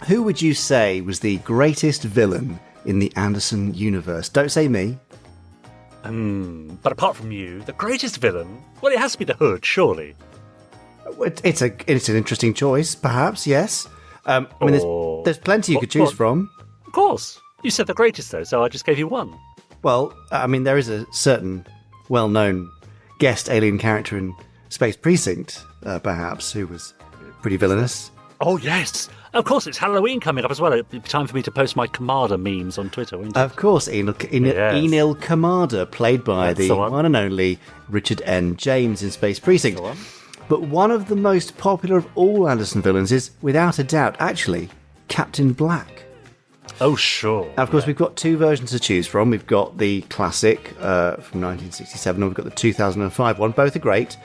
who would you say was the greatest villain in the Anderson universe? Don't say me. But apart from you, the greatest villain? Well, it has to be the Hood, surely. It's an interesting choice, perhaps, yes. I mean, there's plenty you could choose from. Of course. You said the greatest, though, so I just gave you one. Well, I mean, there is a certain well-known guest alien character in Space Precinct, perhaps, who was pretty villainous. Oh, yes. Of course, it's Halloween coming up as well. It'd be time for me to post my Kamada memes on Twitter, wouldn't it? Of course, Enil Kamada, played by the one and only Richard N. James in Space Precinct. But one of the most popular of all Anderson villains is, without a doubt, actually, Captain Black. Oh, sure. Now, of course, we've got two versions to choose from. We've got the classic from 1967, and we've got the 2005 one. Both are great.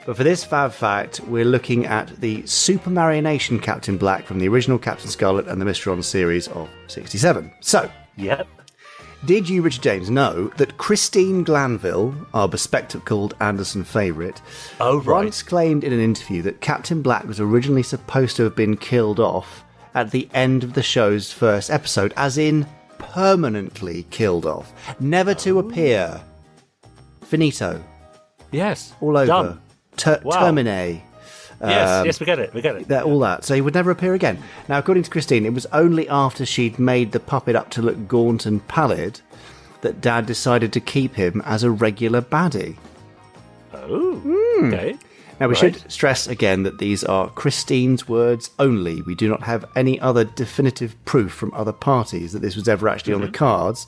But for this Fab Fact, we're looking at the Supermarionation Captain Black from the original Captain Scarlet and the Mysteron series of 67. So, yep. Did you, Richard James, know that Christine Glanville, our bespectacled Anderson favourite, once claimed in an interview that Captain Black was originally supposed to have been killed off at the end of the show's first episode, as in permanently killed off, never to appear. Finito. Yes. All over. Done. Termine. Yes, we get it. All that. So he would never appear again. Now, according to Christine, it was only after she'd made the puppet up to look gaunt and pallid that Dad decided to keep him as a regular baddie. Oh, okay. Now, we should stress again that these are Christine's words only. We do not have any other definitive proof from other parties that this was ever actually on the cards.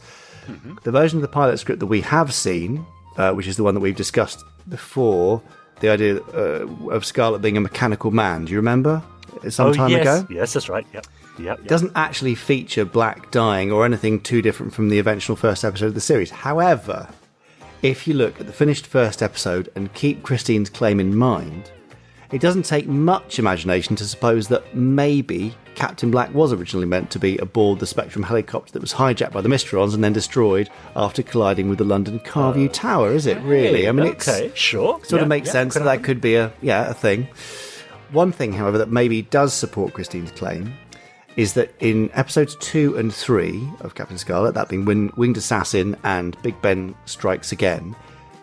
The version of the pilot script that we have seen, which is the one that we've discussed before, the idea of Scarlet being a mechanical man. Do you remember? Some time ago? Yes, that's right. Yep. It doesn't actually feature Black dying or anything too different from the eventual first episode of the series. However, if you look at the finished first episode and keep Christine's claim in mind, it doesn't take much imagination to suppose that maybe Captain Black was originally meant to be aboard the Spectrum helicopter that was hijacked by the Mysterons and then destroyed after colliding with the London Carview Tower, is it really? I mean, it sort of makes sense that could be a thing. One thing, however, that maybe does support Christine's claim is that in episodes 2 and 3 of Captain Scarlet, that being Winged Assassin and Big Ben Strikes Again,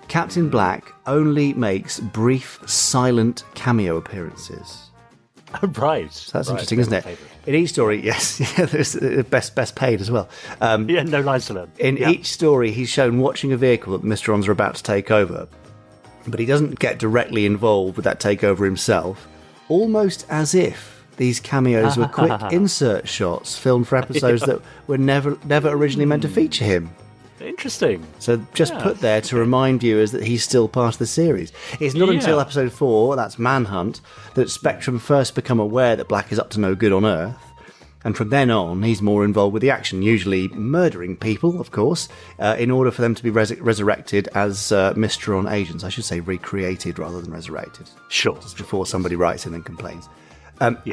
Captain Black only makes brief, silent cameo appearances. Right. So that's interesting, isn't it? In each story, yes, there's best paid as well. No lines to learn. In each story, he's shown watching a vehicle that the Mysterons are about to take over, but he doesn't get directly involved with that takeover himself, almost as if these cameos were quick insert shots filmed for episodes that were never originally meant to feature him. Interesting. So just put there to remind viewers that he's still part of the series. It's not until episode 4, that's Manhunt, that Spectrum first become aware that Black is up to no good on Earth. And from then on, he's more involved with the action, usually murdering people, of course, in order for them to be resurrected as Mysteron agents. I should say recreated rather than resurrected. Sure. Just before somebody writes in and complains.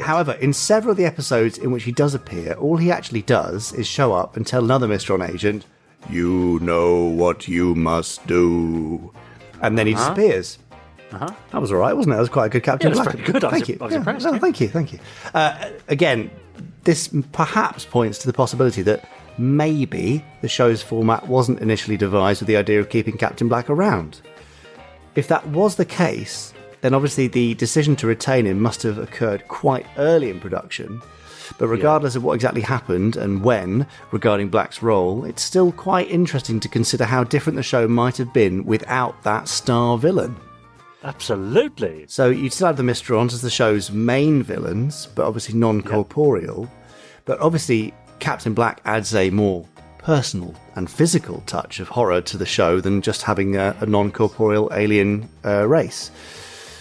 However, in several of the episodes in which he does appear, all he actually does is show up and tell another Mysteron agent, "You know what you must do." And then he disappears. That was all right, wasn't it? That was quite a good Captain Black. That was very good. I was impressed. No, thank you. Again, this perhaps points to the possibility that maybe the show's format wasn't initially devised with the idea of keeping Captain Black around. If that was the case, then obviously the decision to retain him must have occurred quite early in production. But regardless of what exactly happened and when regarding Black's role, it's still quite interesting to consider how different the show might have been without that star villain. Absolutely. So you'd still have the Mysterons as the show's main villains, but obviously non-corporeal. But obviously Captain Black adds a more personal and physical touch of horror to the show than just having a non-corporeal alien race.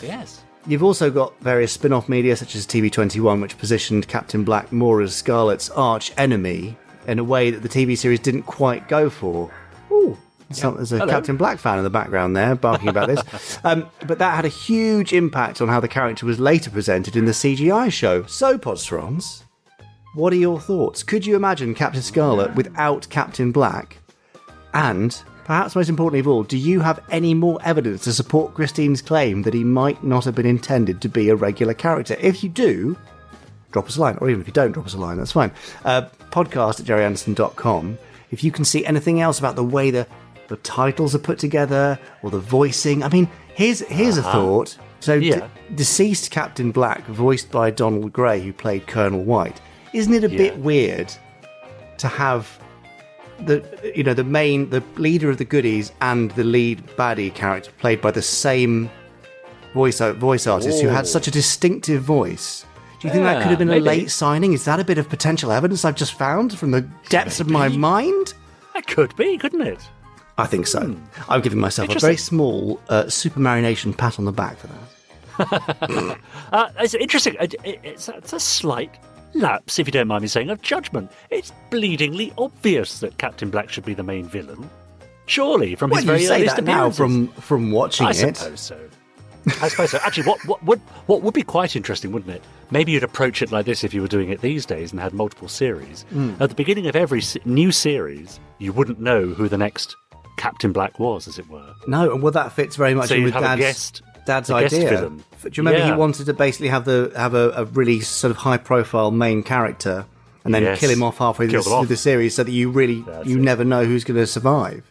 Yes. You've also got various spin-off media such as TV21, which positioned Captain Black more as Scarlet's arch enemy in a way that the TV series didn't quite go for. Ooh, there's a Captain Black fan in the background there barking about this. But that had a huge impact on how the character was later presented in the CGI show. So, Podsterons, what are your thoughts? Could you imagine Captain Scarlet without Captain Black? And perhaps most importantly of all, do you have any more evidence to support Christine's claim that he might not have been intended to be a regular character? If you do, drop us a line. Or even if you don't drop us a line, that's fine. Podcast at gerryanderson.com. If you can see anything else about the way the titles are put together or the voicing. I mean, here's a thought. So deceased Captain Black, voiced by Donald Gray, who played Colonel White. Isn't it a bit weird to have the leader of the goodies and the lead baddie character played by the same voice artist who had such a distinctive voice? Do you think that could have been a late signing? Is that a bit of potential evidence I've just found from the depths of my mind? That could be, couldn't it? I think so. I'm giving myself a very small Supermarionation pat on the back for that. It's interesting. It's a slight lapse, if you don't mind me saying, of judgment. It's bleedingly obvious that Captain Black should be the main villain. Surely, from his very earliest appearances. Now from watching it. I suppose so. Actually, what would be quite interesting, wouldn't it? Maybe you'd approach it like this if you were doing it these days and had multiple series. At the beginning of every new series, you wouldn't know who the next Captain Black was, as it were. No, and that fits very much in with Dad's idea. Villain. Do you remember he wanted to basically have a really sort of high-profile main character and then kill him off halfway through the series so that you never know who's going to survive?